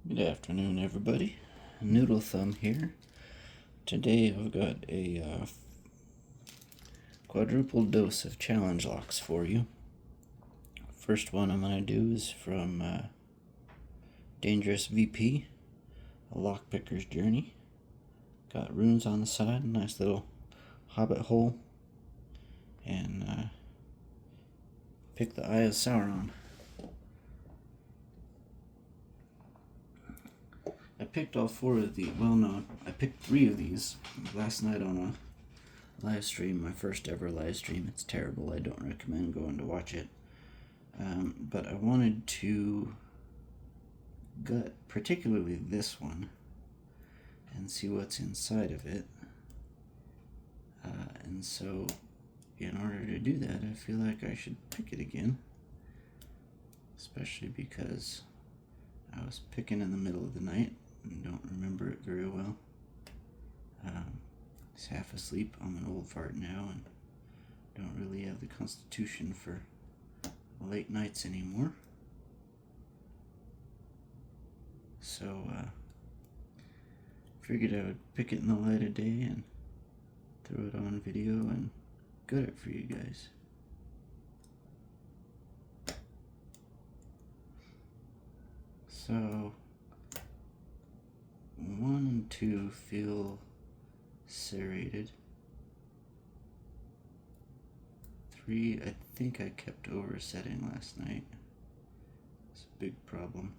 Good afternoon, everybody. Noodle Thumb here. Today I've got a quadruple dose of challenge locks for you. First one I'm going to do is from Dangerous VP, A Lockpicker's Journey. Got runes on the side, nice little hobbit hole, and pick the Eye of Sauron. I picked all four of the, well no, I picked 3 of these last night on a live stream, my first ever live stream. It's terrible, I don't recommend going to watch it. But I wanted to gut particularly this one and see what's inside of it. And so in order to do that, I feel like I should pick it again. Especially because I was picking in the middle of the night and don't remember it very well. It's half asleep. I'm an old fart now and don't really have the constitution for late nights anymore. So figured I would pick it in the light of day and throw it on video and gut it for you guys. So 1 and 2 feel serrated. 3, I think I kept oversetting last night. It's a big problem.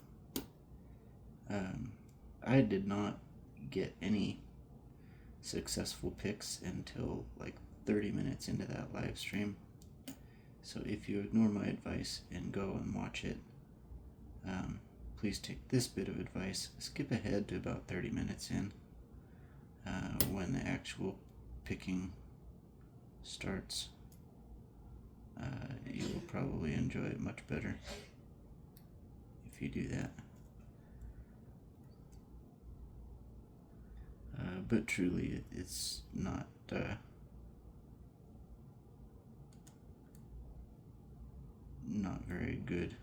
I did not get any successful picks until like 30 minutes into that live stream. So if you ignore my advice and go and watch it, please take this bit of advice, skip ahead to about 30 minutes in, when the actual picking starts. You will probably enjoy it much better if you do that. But truly, it's not very good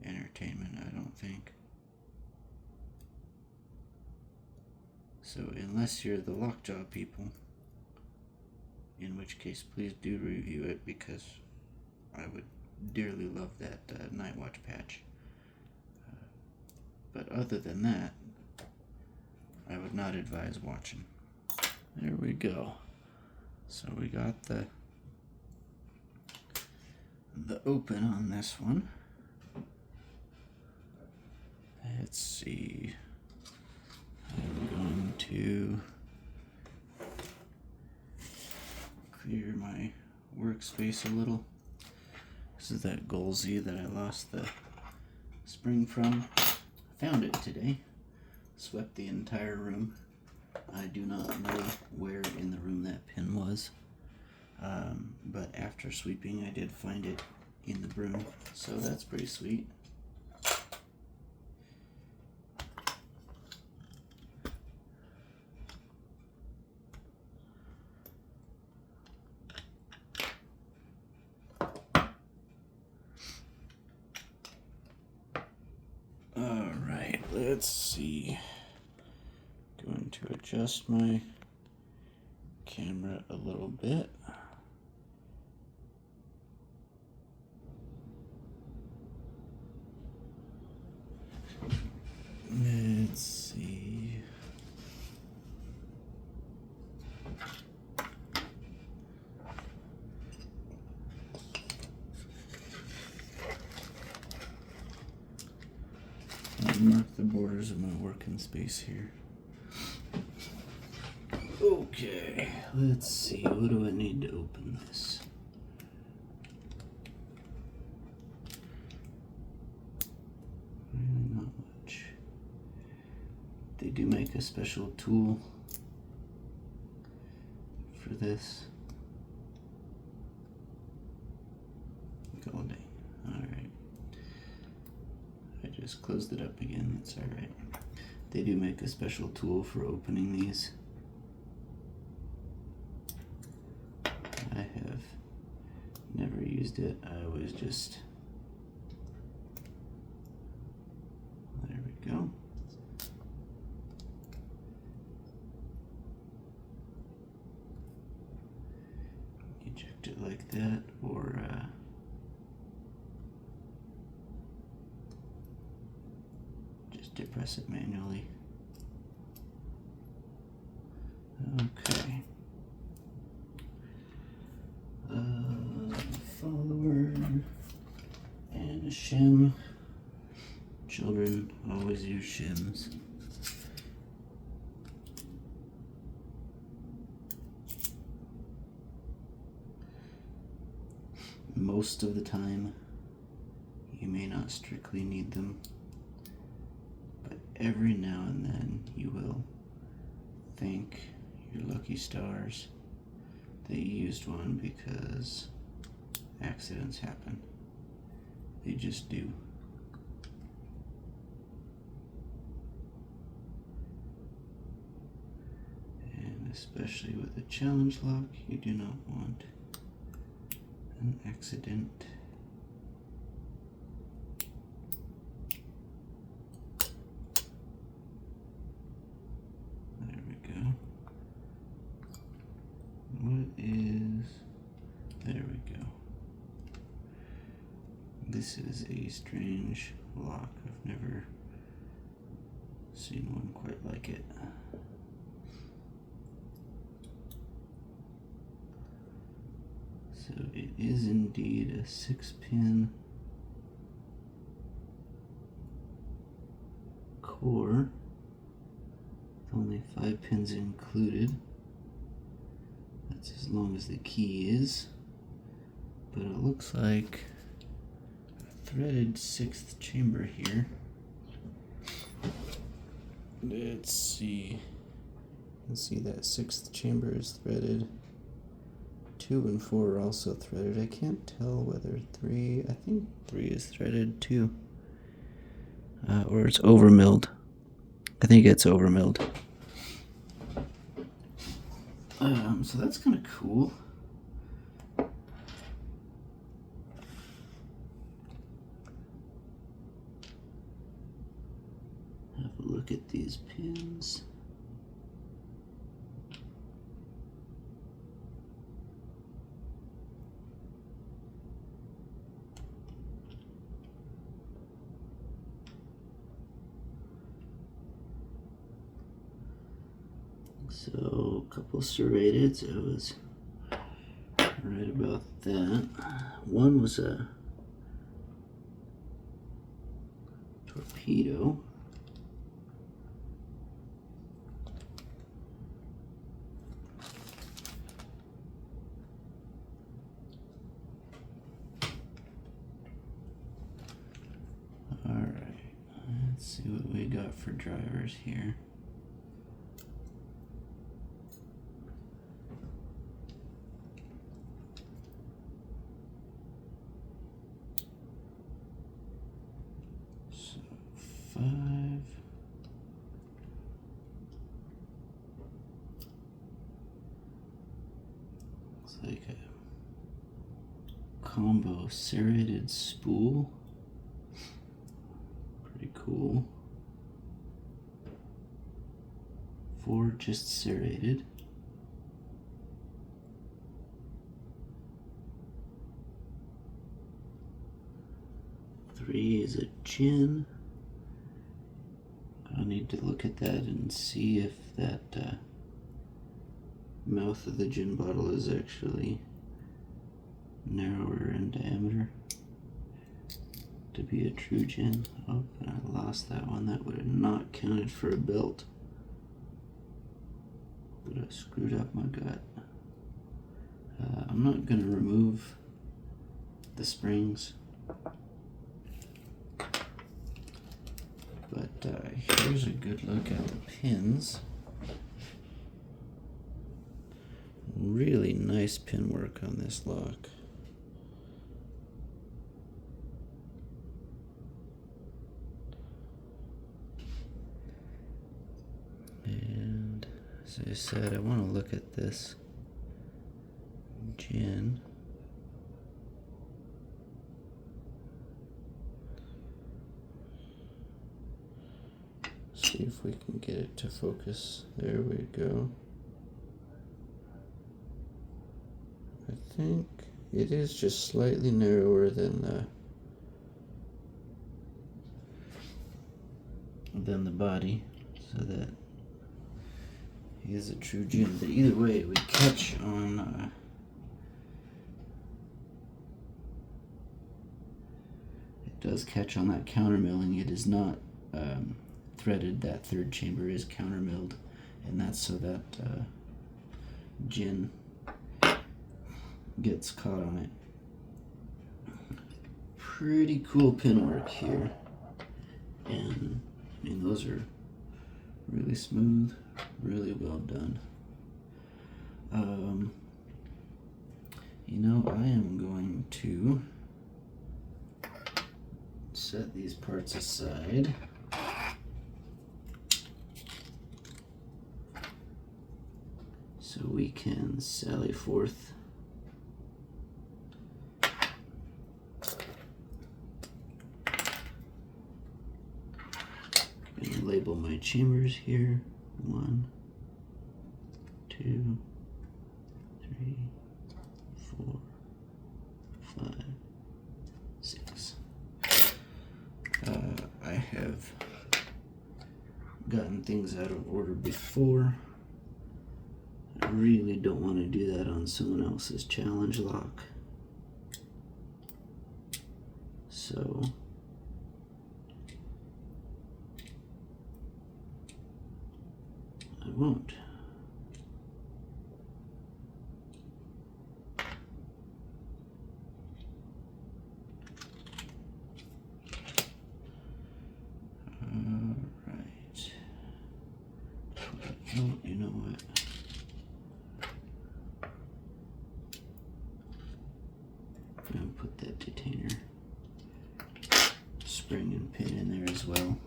entertainment, I don't think. So unless you're the Lockjaw people, in which case please do review it, because I would dearly love that Night Watch patch. But other than that, I would not advise watching. There we go. So we got the open on this one. Let's see. I'm going to clear my workspace a little. This is that Goal Z that I lost the spring from. I found it today. Swept the entire room. I do not know where in the room that pin was. But after sweeping, I did find it in the broom. So that's pretty sweet. Alright, let's see. Going to adjust my camera a little bit. Let's see. I'll mark the borders of my working space here. Okay, let's see. What do I need to open this? Not much. They do make a special tool for this. Golding. Alright. I just closed it up again. That's alright. They do make a special tool for opening these. I have never used it. I always just hooked it like that, or just depress it manually. Okay. Follower and a shim. Children always use shims. Most of the time, you may not strictly need them, but every now and then you will thank your lucky stars that you used one, because accidents happen. They just do. And especially with a challenge lock, you do not want an accident. There we go. What is... There we go. This is a strange lock. I've never seen one quite like it. So it is indeed a 6-pin core with only 5 pins included. That's as long as the key is, but it looks like a threaded 6th chamber here. Let's see. You can see that 6th chamber is threaded. 2 and 4 are also threaded. I can't tell whether 3, I think 3 is threaded too. Or it's overmilled. I think it's overmilled. So that's kind of cool. Have a look at these pins. So a couple serrated, so I was right about that. One was a torpedo. Alright, let's see what we got for drivers here. So 5. Looks like a combo serrated spool. Pretty cool. 4 just serrated. 3 is a gin. I'll need to look at that and see if that mouth of the gin bottle is actually narrower in diameter to be a true gin. Oh, and I lost that one. That would have not counted for a belt. Would have screwed up my gut. I'm not going to remove the springs, but here's a good look at the pins. Really nice pin work on this lock. And as I said, I want to look at this gin. See if we can get it to focus. There we go. I think it is just slightly narrower than the body, so that he is a true gin. But either way, it would catch on it does catch on that counter milling. It is not threaded. That third chamber is counter milled, and that's so that gin gets caught on it. Pretty cool pin work here, and I mean, those are really smooth, really well done. You know, I am going to set these parts aside. So we can sally forth and label my chambers here. 1, 2, 3, 4, 5, 6. I have gotten things out of order before. I really don't want to do that on someone else's challenge lock. So I won't. Alright. Oh, you know what? I'm going to put that detainer spring and pin in there as well.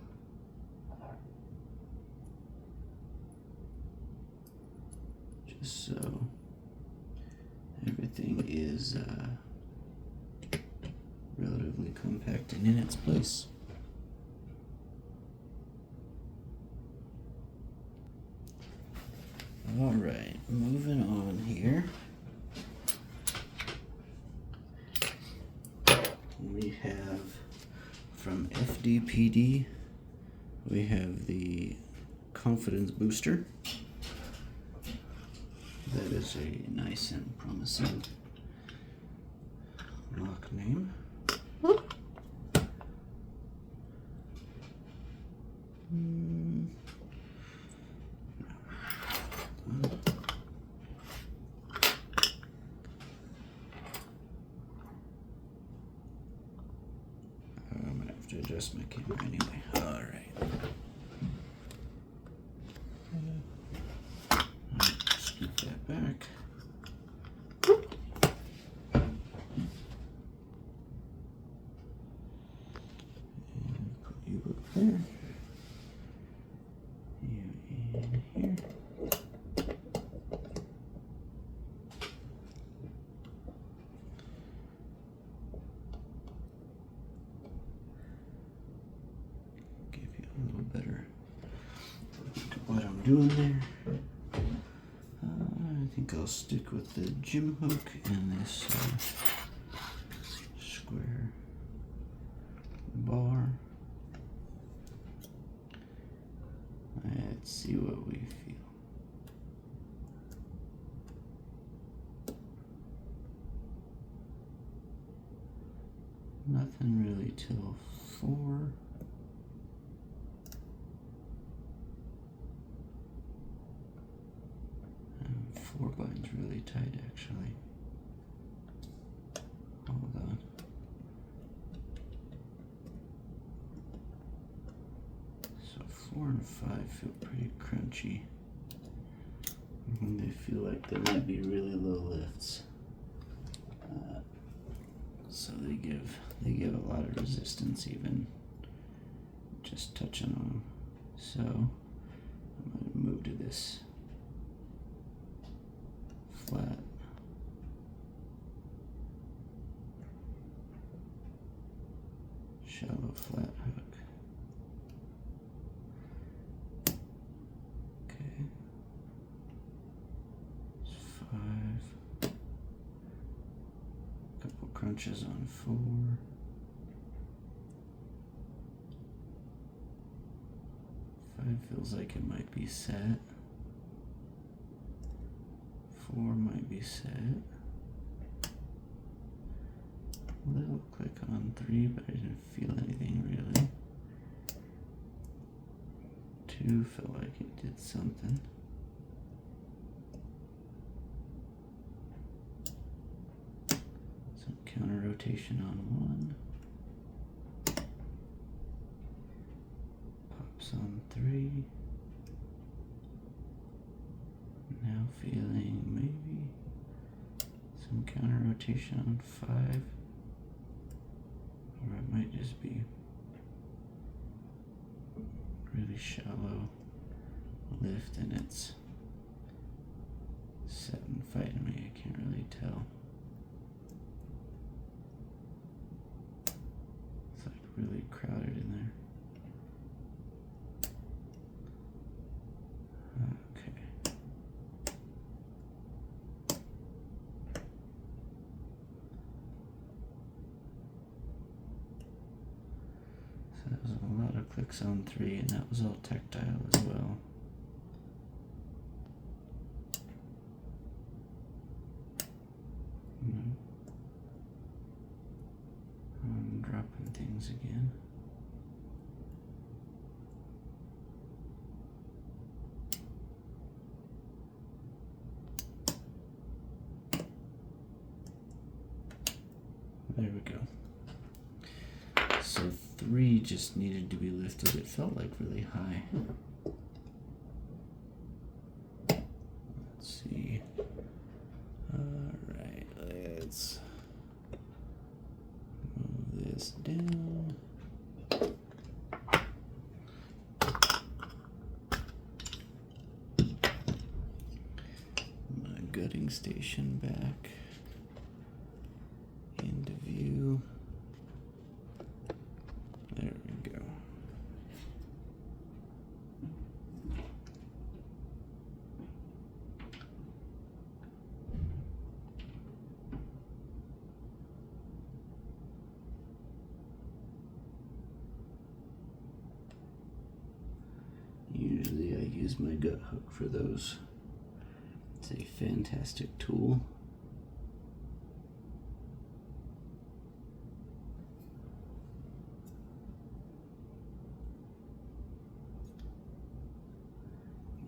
Just so everything is relatively compact and in its place. All right, moving on here. We have from FDPD, we have the Confidence Booster. That is a nice and promising lock name. I'm gonna have to adjust my camera anyway. All right. Scoot that back. And put you up there. You in here. Give you a little better look at what I'm doing there. I think I'll stick with the gym hook and this square bar. Let's see what we feel. Nothing really till 4. And 4 buttons really tight actually. Hold on. So 4 and 5 feel pretty crunchy. And they feel like they might be really low lifts. So they give a lot of resistance even just touching on them. So I'm going to move to this flat shallow flat hook. Okay. It's 5, punches on 4. 5 feels like it might be set. 4 might be set. Little click on 3, but I didn't feel anything really. 2 felt like it did something. Some counter rotation on 1. Pops on 3. Now feeling maybe some counter rotation on 5. Or it might just be really shallow lift and it's set and fighting me. I can't really tell. It's like really crowded in there. Okay. So that was a lot of clicks on 3, and that was all tactile as well. I'm dropping things again. There we go. So 3 just needed to be lifted. It felt like really high. Let's see. Alright, let's move this down. My gutting station back into view. There we go. Usually I use my gut hook for those. It's a fantastic tool.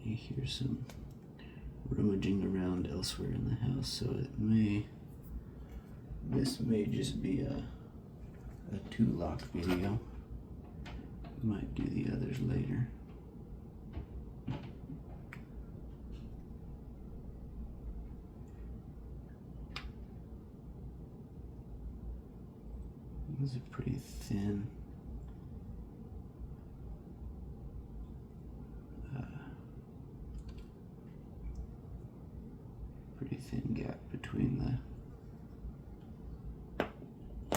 You hear some rummaging around elsewhere in the house, so this may just be a 2-lock video. Might do the others later. These are pretty thin. Pretty thin gap between the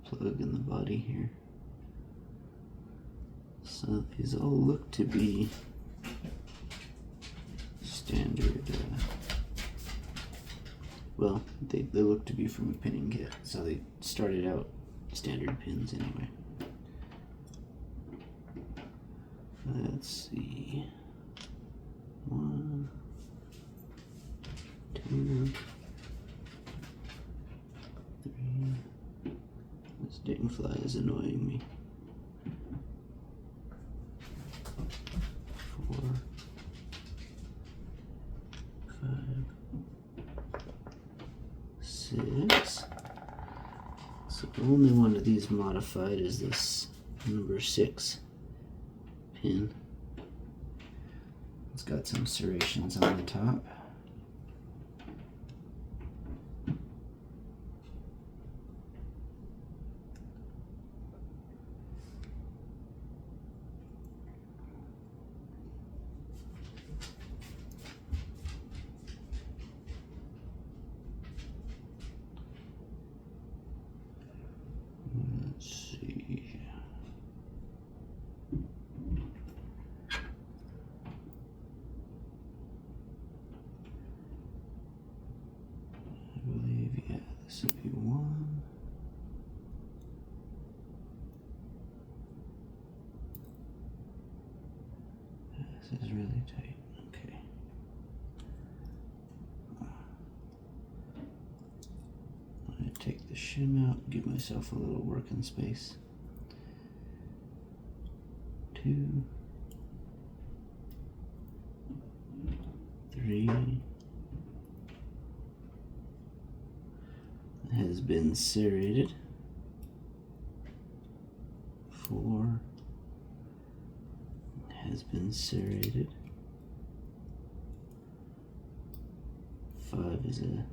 plug and the body here. So these all look to be standard. Well, they look to be from a pinning kit, so they started out standard pins anyway. Let's see. 1, 2, 3. This dang fly is annoying me. 4, 5, 6. So the only one of these modified is this number 6 pin. It's got some serrations on the top. Let's see. This would be 1. This is really tight. Okay. I'm going to take the shim out, give myself a little working space. 2, 3. Has been serrated. 4 has been serrated. 5 is a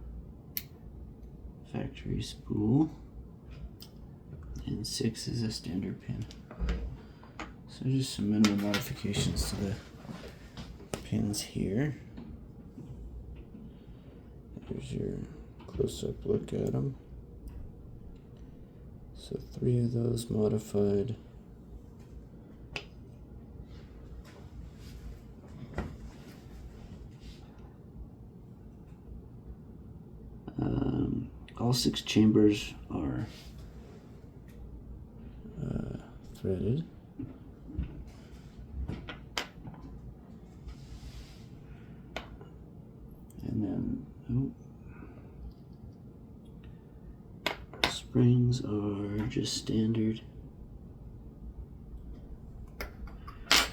factory spool, and 6 is a standard pin. So just some minimal modifications to the pins here. Here's your close-up look at them. So 3 of those modified. All 6 chambers are threaded. And then, springs are just standard.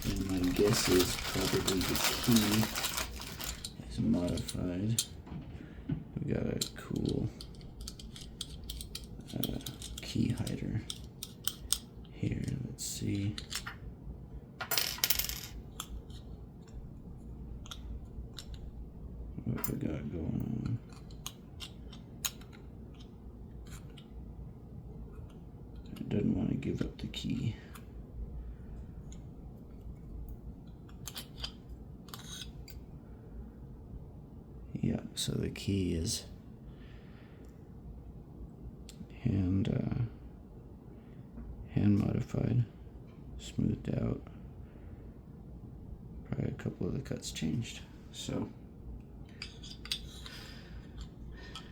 And my guess is probably the key is modified. We got a cool key hider here. Let's see. What we got going on. It doesn't want to give up the key. Yeah, so the key is hand modified, smoothed out. Probably a couple of the cuts changed. So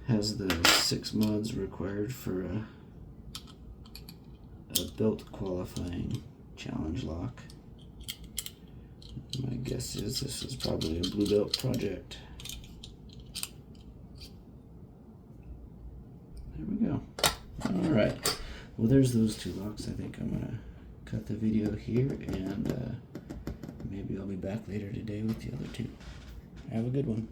has the 6 mods required for a belt qualifying challenge lock. My guess is this is probably a blue belt project. There we go. All right. Well, there's those 2 locks. I think I'm gonna cut the video here, and maybe I'll be back later today with the other 2. Have a good one.